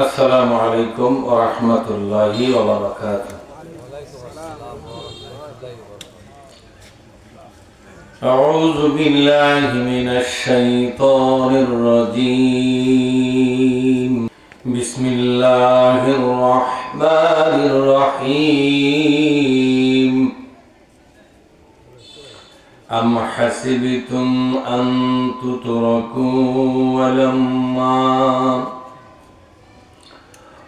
আসসালামু আলাইকুম ওয়া রাহমাতুল্লাহি ওয়া বারাকাতুহু। আউযু বিল্লাহি মিনাশ শাইতানির রাজীম। বিসমিল্লাহির রাহমানির রাহিম। আম হাসিবতুম আন তুতরাকু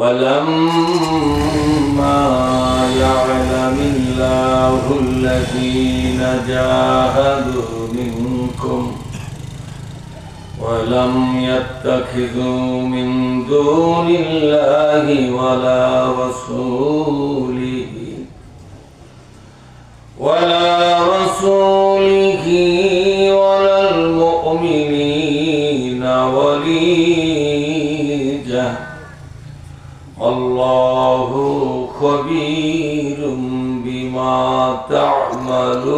ولما يعلم الله الذين جاهدوا منكم ولم يتخذوا من دون الله ولا رسوله ولا المؤمنين وليجة الله خبير بما تعملون।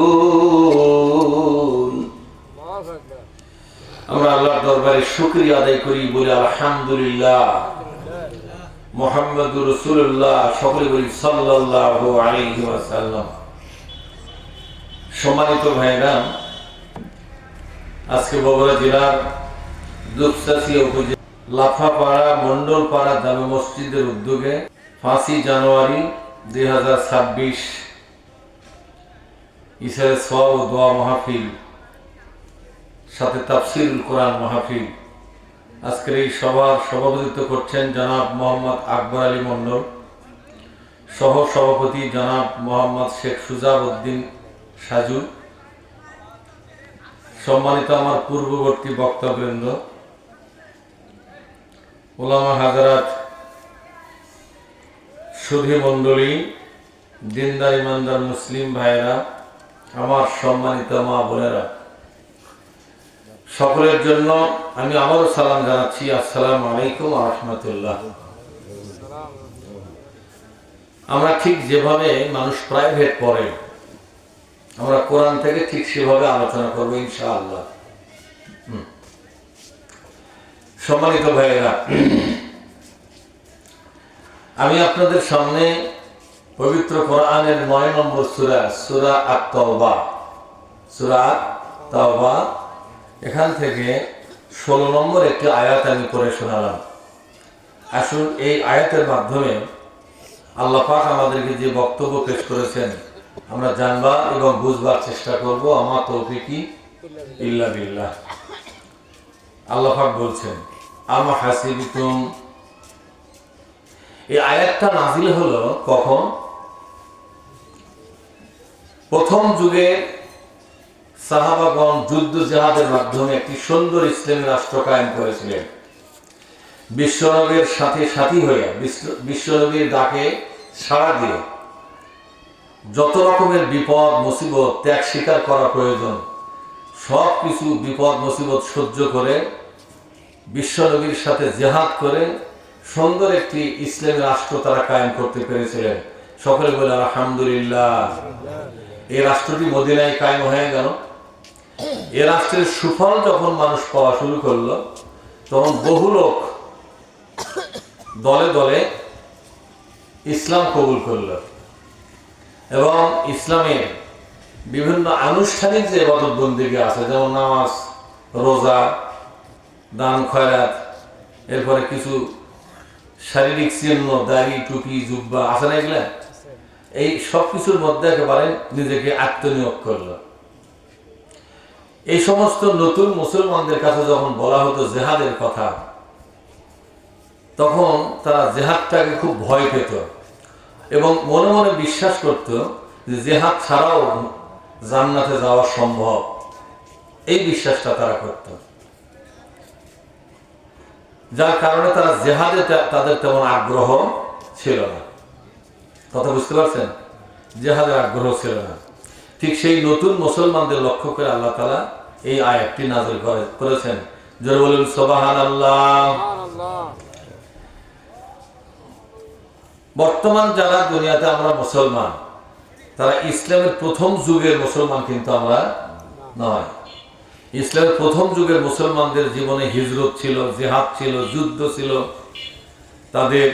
আমরা আল্লাহর দরবারে শুকরিয়া আদায় করি, বলি আলহামদুলিল্লাহ। মুহাম্মদুর রাসূলুল্লাহ, সকলে বলি সাল্লাল্লাহু আলাইহি ওয়াসাল্লাম। সম্মানিত ভাইরা, আজকে বগুড়া জেলার দুপচাঁচিয়া উপজেলা লাফাপাড়া মন্ডলপাড়া জামে মসজিদের উদ্যোগে 5 জানুয়ারি 2026 ইশারে সওয়াব ও দোয়া মাহফিল সাথে তাফসীরুল কোরআন মাহফিল, আজকের এই সভার সভাপতিত্ব করছেন জনাব মোহাম্মদ আকবর আলী মন্ডল, সহ সভাপতি জনাব মোহাম্মদ শেখ সুজাউদ্দিন সাজু। সম্মানিত আমার পূর্ববর্তী বক্তাবৃন্দ, ওলামা হাজারাত, সুধী মণ্ডলী, দিনদার ইমানদার মুসলিম ভাইরা, আমার সম্মানিত মা বোনেরা, সকলের জন্য আমি আবারও সালাম জানাচ্ছি। আসসালামু আলাইকুম ওয়া রাহমাতুল্লাহ। আমরা ঠিক যেভাবে মানুষ প্রাইভেট পড়ে, আমরা কোরআন থেকে ঠিক সেভাবে আলোচনা করবো ইনশাআল্লাহ। সম্মানিত ভাইয়েরা, আমি আপনাদের সামনে পবিত্র কোরআনের 9 নম্বর সূরা, সূরা আত-তাওবা, সূরা আত-তাওবা, এখান থেকে 16 নম্বর একটি আয়াত আমি পড়ে শোনালাম। আসুন এই আয়াতের মাধ্যমে আল্লাহ পাক আমাদেরকে যে বক্তব্য পেশ করেছেন আমরা জানবার এবং বুঝবার চেষ্টা করব। আমার তৌফিকি ইল্লা বিল্লাহ। আল্লাহ পাক বলছেন, আম হাসিবতুম। এই আয়াতটা নাযিল হলো কখন? প্রথম যুগে সাহাবাগণ যুদ্ধ জিহাদের মাধ্যমে একটি সুন্দর ইসলামী রাষ্ট্র কায়েম করেছিলেন। বিশ্বনবীর সাথে সাথী হয়ে, বিশ্বনবীর ডাকে সাড়া দিয়ে যত রকমের বিপদ মুসিবত ত্যাগ স্বীকার করা প্রয়োজন, সব কিছু বিপদ মুসিবত সহ্য করে বিশ্বনবীর সাথে জিহাদ করে সুন্দর একটি ইসলামী রাষ্ট্র তারা কায়েম করতে পেরেছিলেন। সকলে বলে আলহামদুলিল্লাহ। এই রাষ্ট্রটি মদিনায় কায়েম হয়ে গেল। এই রাষ্ট্রের সুফল যখন মানুষ পাওয়া শুরু করলো, তখন বহু লোক দলে দলে ইসলাম কবুল করল এবং ইসলামের বিভিন্ন আনুষ্ঠানিক যে ইবাদত বন্দেগী আছে, যেমন নামাজ, রোজা, দান খয়রাত, এরপরে কিছু শারীরিক চিহ্ন, দাড়ি, টুপি, জুব্বা আছে না, এগুলা এই সব কিছুর মধ্যে একেবারে নিজেকে আত্মনিয়োগ করল। এই সমস্ত নতুন মুসলমানদের কাছে যখন বলা হতো জেহাদের কথা, তখন তারা জেহাদটাকে খুব ভয় পেত এবং মনে মনে বিশ্বাস করত যে জেহাদ ছাড়াও জান্নাতে যাওয়া সম্ভব। এই বিশ্বাসটা তারা করত, যার কারণে তারা জেহাদে তাদের তেমন আগ্রহ ছিল না। কথা বুঝতে পারছেন? জেহাদের আগ্রহ ছিল না। ঠিক সেই নতুন মুসলমানদের লক্ষ্য করে আল্লাহ তাআলা এই আয়াতটি নাযিল করেছেন। যারা বলেন সুবহানাল্লাহ। বর্তমান যারা দুনিয়াতে আমরা মুসলমান, তারা ইসলামের প্রথম যুগের মুসলমান কিন্তু আমরা নয়। ইসলামের প্রথম যুগের মুসলমানদের জীবনে হিজরত ছিল, জিহাদ ছিল, যুদ্ধ ছিল, তাদের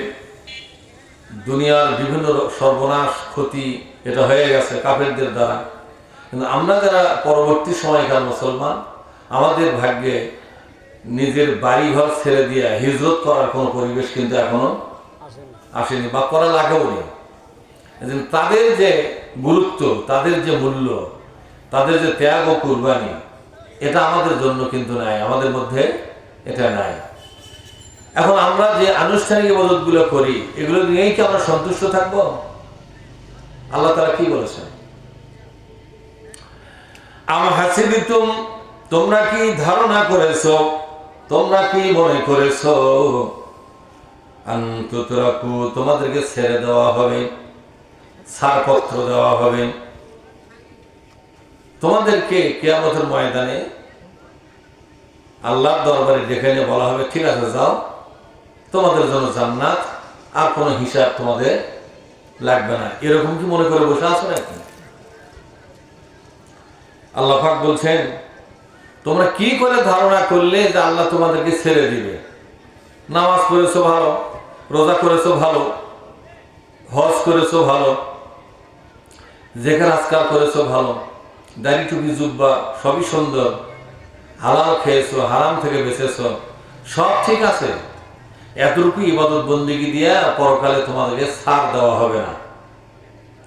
দুনিয়ার বিভিন্ন সর্বনাশ ক্ষতি এটা হয়ে গেছে কাফেরদের দ্বারা। কিন্তু আমরা যারা পরবর্তী সময়কার মুসলমান, আমাদের ভাগ্যে নিজের বাড়িঘর ছেড়ে দিয়ে হিজরত করার কোনো পরিবেশ কিন্তু এখনো আসেনি বা করা লাগেও নেই। তাদের যে গুরুত্ব, তাদের যে মূল্য, তাদের যে ত্যাগ ও কুরবানি, এটা আমাদের জন্য কিন্তু নাই, আমাদের মধ্যে এটা নাই। এখন আমরা যে আনুষ্ঠানিক ইবাদতগুলো করি, এগুলো নিয়েই কি আমরা সন্তুষ্ট থাকবো? আল্লাহ তাআলা কি বলেছেন? আম হাসিবিতুম, তোমরা কি ধারণা করেছো, তোমরা কি মনে করেছো, আন তুতরাকু, তোমাদেরকে ছেড়ে দেওয়া হবে, ছাড়পত্র দেওয়া হবে, তোমাদেরকে কিয়ামতের ময়দানে আল্লাহর দরবারে ডেকে নিয়ে বলা হবে, ঠিক আছে যাও, তোমাদের জন্য জান্নাত, আর কোনো হিসাব তোমাদের লাগবে না। এরকম কি মনে করে বসে আছো নাকি? আল্লাহ পাক বলছেন, তোমরা কি করে ধারণা করলে যে আল্লাহ তোমাদেরকে ছেড়ে দিবে? নামাজ পড়েছো ভালো, রোজা করেছো ভালো, হজ করেছো ভালো, যেখানে আজকাল করেছো ভালো, দাড়ি টুপি জুব্বা সবই সুন্দর, হালাল খেয়েছো, হারাম থেকে বেঁচেছো, সব ঠিক আছে, এতটুকু ইবাদত বন্দেগী দিয়া পরকালে তোমাদেরকে ছাড় দেওয়া হবে না।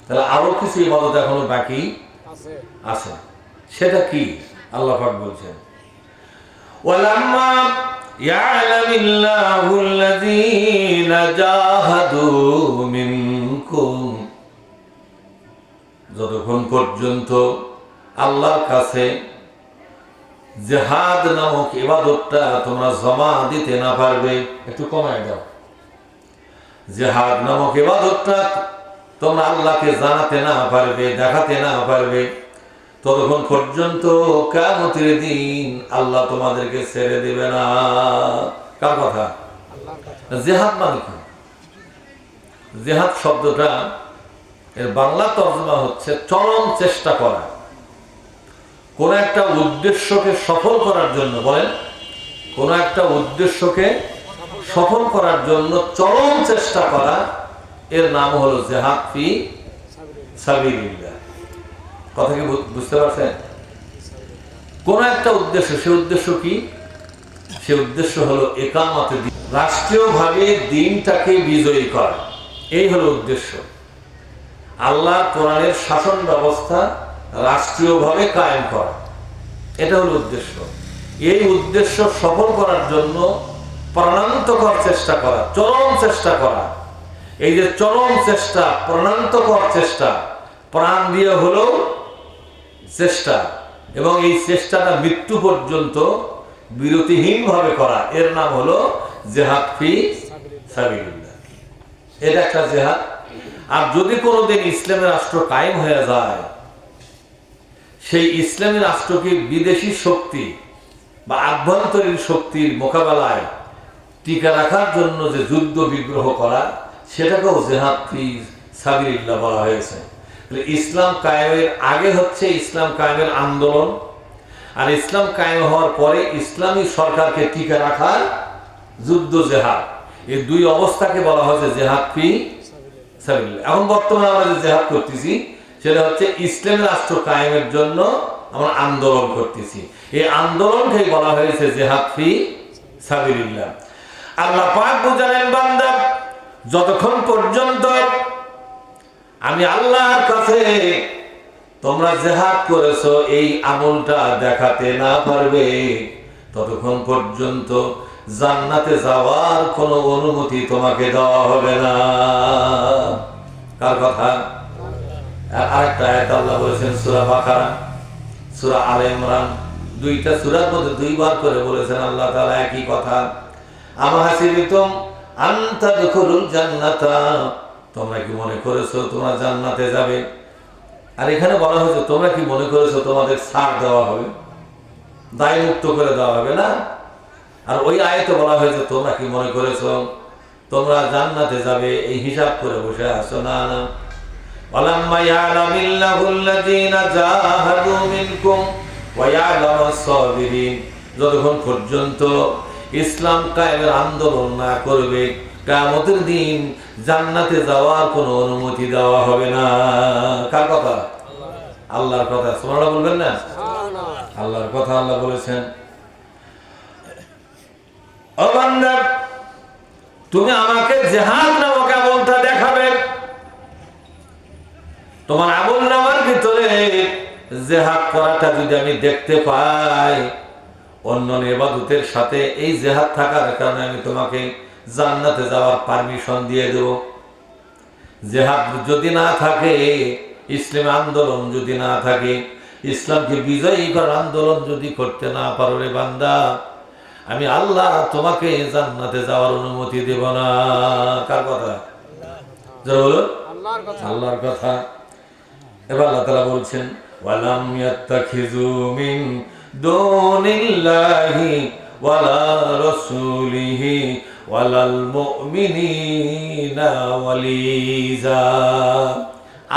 তাহলে আরো কিছু ইবাদত এখনো বাকি আছে। সেটা কি? আল্লাহ পাক বলছেন, ওয়ালাম্মা ইয়ালামিল্লাহু আল্লাযীনা জাহাদু মিনকুম, যতক্ষণ পর্যন্ত আল্লাহর কাছে জিহাদ নামক ইবাদতটা তোমরা জমা দিতে না পারবে, একটু কমায় দাও, জিহাদ নামক ইবাদতটা তোমরা আল্লাহকে জানাতে না পারবে, দেখাতে না পারবে, ততক্ষণ পর্যন্ত কিয়ামতের দিন আল্লাহ তোমাদেরকে ছেড়ে দিবে না। কার কথা? জিহাদ মানে কি? জিহাদ শব্দটা এর বাংলা তর্জমা হচ্ছে চরম চেষ্টা করা, কোন একটা উদ্দেশ্যকে সফল করার জন্য। বলেন, কোন একটা উদ্দেশ্যকে সফল করার জন্য চরম চেষ্টা করা, এর নাম হলো জিহাদ ফি সাবিলিল্লাহ। কথা কি বুঝতে পারছেন? কোন একটা উদ্দেশ্য, সে উদ্দেশ্য কি? সে উদ্দেশ্য হলো ইকামতে দ্বীন, রাষ্ট্রীয়ভাবে দ্বীনটাকে বিজয়ী করা, এই হলো উদ্দেশ্য। আল্লাহ কোরআনের শাসন ব্যবস্থা রাষ্ট্রীয়ভাবে কায়েম করা, এটা হলো উদ্দেশ্য। এই উদ্দেশ্য সফল করার জন্য প্রাণান্তকর চেষ্টা করা, চরম চেষ্টা করা। এই যে চরম চেষ্টা, প্রাণান্তকর চেষ্টা, প্রাণ দিয়ে হলো চেষ্টা, এবং এই চেষ্টাটা মৃত্যু পর্যন্ত বিরতিহীন ভাবে করা, এর নাম হলো জিহাদ ফি সাবিলিল্লাহ। এটা একটা জিহাদ। আর যদি কোনোদিন ইসলামের রাষ্ট্র কায়েম হয়ে যায়, সেই ইসলামী রাষ্ট্রকে বিদেশি শক্তি বা আভ্যন্তরীণ শক্তির মোকাবেলায় টিকে রাখার জন্য যে যুদ্ধ বিগ্রহ করা, সেটাকেও জিহাদ ফি সাবিলিল্লাহ বলা হয়েছে। ইসলাম কায়েমের আগে হচ্ছে ইসলাম কায়েমের আন্দোলন, আর ইসলাম কায়েম হওয়ার পরে ইসলামী সরকারকে টিকে রাখার যুদ্ধ, জিহাদ। এই দুই অবস্থাকে বলা হয়েছে জিহাদ ফি সাবিলিল্লাহ। এখন বর্তমানে আমরা যে জিহাদ করতেছি, সেটা হচ্ছে ইসলামী রাষ্ট্র কায়েমের জন্য আমরা আন্দোলন করতেছি। এই আন্দোলনকে বলা হয়েছে জিহাদ ফি সাবিলিল্লাহ। আল্লাহ পাক বুঝালেন, বান্দা, যতক্ষণ পর্যন্ত আমি আল্লাহর কাছে তোমরা জিহাদ করেছো এই আমলটা দেখাতে না পারবে, ততক্ষণ পর্যন্ত জান্নাতে যাওয়ার কোনো অনুমতি তোমাকে দেওয়া হবে না। কার কথা? আরেকটা আয়াত আল্লাহ বলেছেন সূরা বাকারা, সূরা আলে ইমরান, দুইটা সূরার মধ্যে দুইবার করে বলেছেন আল্লাহ তাআলা একই কথা। আম হাসিবিতুম আন তাদখুলুল জান্নাতা, তোমরা কি মনে করেছো তোমরা জান্নাতে যাবে? আর এখানে বলা হয়েছে তোমরা কি মনে করেছো তোমাদের ছাড় দেওয়া হবে, দায় মুক্ত করে দেওয়া হবে না? আর ওই আয়াতে বলা হয়েছে তোমরা কি মনে করেছো তোমরা জান্নাতে যাবে, এই হিসাব করে বসে আছো? না না। ওয়ালাম্মা ইয়ালামিল্লাহু আল্লাযীনা জাহাদু মিনকুম ওয়া ইয়ালামাস সাবিরিন, যতক্ষণ পর্যন্ত ইসলাম কায়েমের আন্দোলন না করবে, কিয়ামতের দিন জান্নাতে যাওয়ার কোনো অনুমতি দেওয়া হবে না। কার কথা? আল্লাহর কথা। সুবহানাল্লাহ বলবেন না? আল্লাহর কথা। আল্লাহ বলেছেন, ও বান্দা, তুমি আমাকে জিহাদ নামক আমলটা দেখাবে। তোমার আমলনামার ভিতরে জিহাদ করাটা যদি আমি দেখতে পাই, অন্য ইবাদতের সাথে এই জিহাদ থাকার কারণে আমি তোমাকে জান্নাতে যাওয়ার পারমিশন দিয়ে দেব। জিহাদ যদি না থাকে, ইসলামী আন্দোলন যদি না থাকে, ইসলামকে বিজয়ী করার আন্দোলন যদি করতে না পারো রে বান্দা, আমি আল্লাহ তোমাকে জান্নাতে যাওয়ার অনুমতি দেব না। কার কথা? বলুন, আল্লাহর কথা। এবার আল্লাহ তাআলা বলছেন, ওয়ালাম ইয়াত্তাখিযু মিন দুনিল্লাহি ওয়ালা রাসূলিহি ওয়ালাল মুমিনিনা ওয়ালিজা।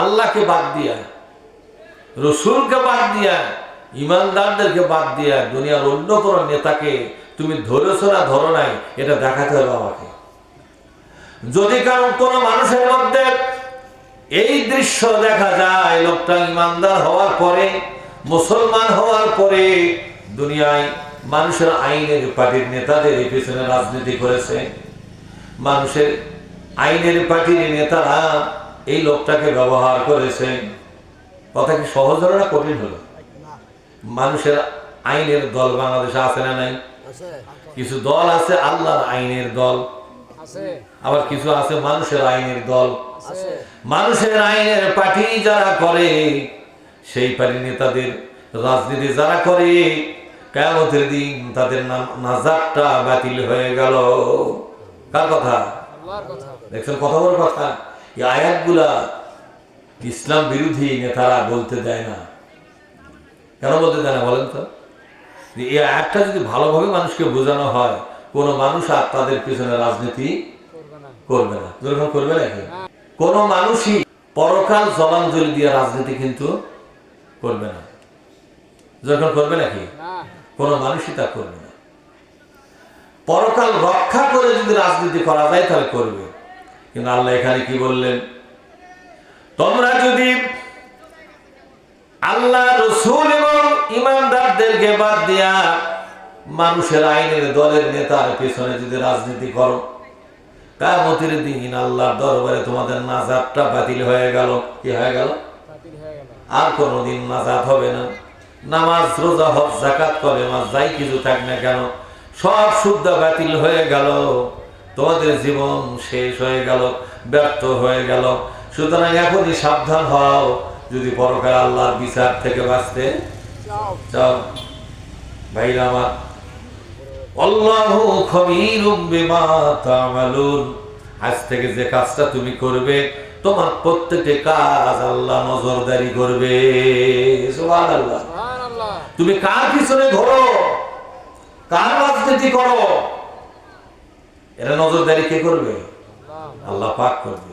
আল্লাহকে বাদ দিয়া, রাসূলকে বাদ দিয়া, ইমানদারদেরকে বাদ দিয়া দুনিয়ার অন্য কোন নেতাকে তুমি ধরেছো না ধরো নাই, এটা দেখাতে হবে আমাকে। যদি কারণ কোন মানুষের মধ্যে এই দৃশ্য দেখা যায়, লোকটা ইমানদার হওয়ার পরে, মুসলমান হওয়ার পরে দুনিয়ায় মানুষের আইনের পার্টির নেতাদের পিছনে রাজনীতি করেছে, মানুষের আইনের পার্টির নেতারা এই লোকটাকে ব্যবহার করেছে, কথা কি সহজ হলো না কঠিন হলো? মানুষের আইনের দল বাংলাদেশে আছে না নাই? কিছু দল আছে আল্লাহর আইনের দল, আবার কিছু আছে মানুষের আইনের দল। মানুষের আইনের পার্টি যারা করে, সেই পার্টি নেতাদের রাজনীতি যারা করে, কিয়ামতের দিন তাদের নাজাতটা বাতিল হয়ে গেল। কার কথা? দেখছেন কত বড় কথা। এই আয়াতগুলা ইসলাম বিরোধী নেতারা বলতে দেয় না। কেন বলতে দেয় না বলেন তো? এই আয়াতটা যদি ভালোভাবে মানুষকে বোঝানো হয়, কোন মানুষ আর তাদের পিছনে রাজনীতি করবে না। যখন করবে নাকি? কোন মানুষই পরকাল জলাঞ্জলি দিয়ে রাজনীতি কিন্তু করবে না। যখন করবে নাকি? কোন মানুষই তা করবে না। পরকাল রক্ষা করে যদি রাজনীতি করা যায় তাহলে করবে। কিন্তু আল্লাহ এখানে কি বললেন? তোমরা যদি আল্লাহ, রাসূল এবং ইমানদারদেরকে বাদ দিয়া মানুষের আইনের দলের নেতার পেছনে যদি রাজনীতি করো, কিয়ামতের দিন আল্লাহর দরবারে তোমাদের নাজাতটা বাতিল হয়ে গেল। কি হয়ে গেল? আর কোনদিন নাজাত হবে না। নামাজ, রোজা, হজ, যাকাত, কলেমা যাই কিছু থাক না কেন, সব শুদ্ধ বাতিল হয়ে গেল। তোমাদের জীবন শেষ হয়ে গেল, ব্যর্থ হয়ে গেল। সুতরাং এখনই সাবধান হও, যদি পরকালে আল্লাহর বিচার থেকে বাঁচতে চাও। ভাইরা আমার, আল্লাহু খবীরুম বিমা তা'মালুন। আজ থেকে যে কাজটা তুমি করবে, তোমার প্রত্যেকটা কাজ আল্লাহ নজরদারি করবে। সুবহানাল্লাহ। তুমি কার পিছনে ঘোরো, কার রাজনীতি করো, এরা নজরদারি কে করবে? আল্লাহ পাক করবে।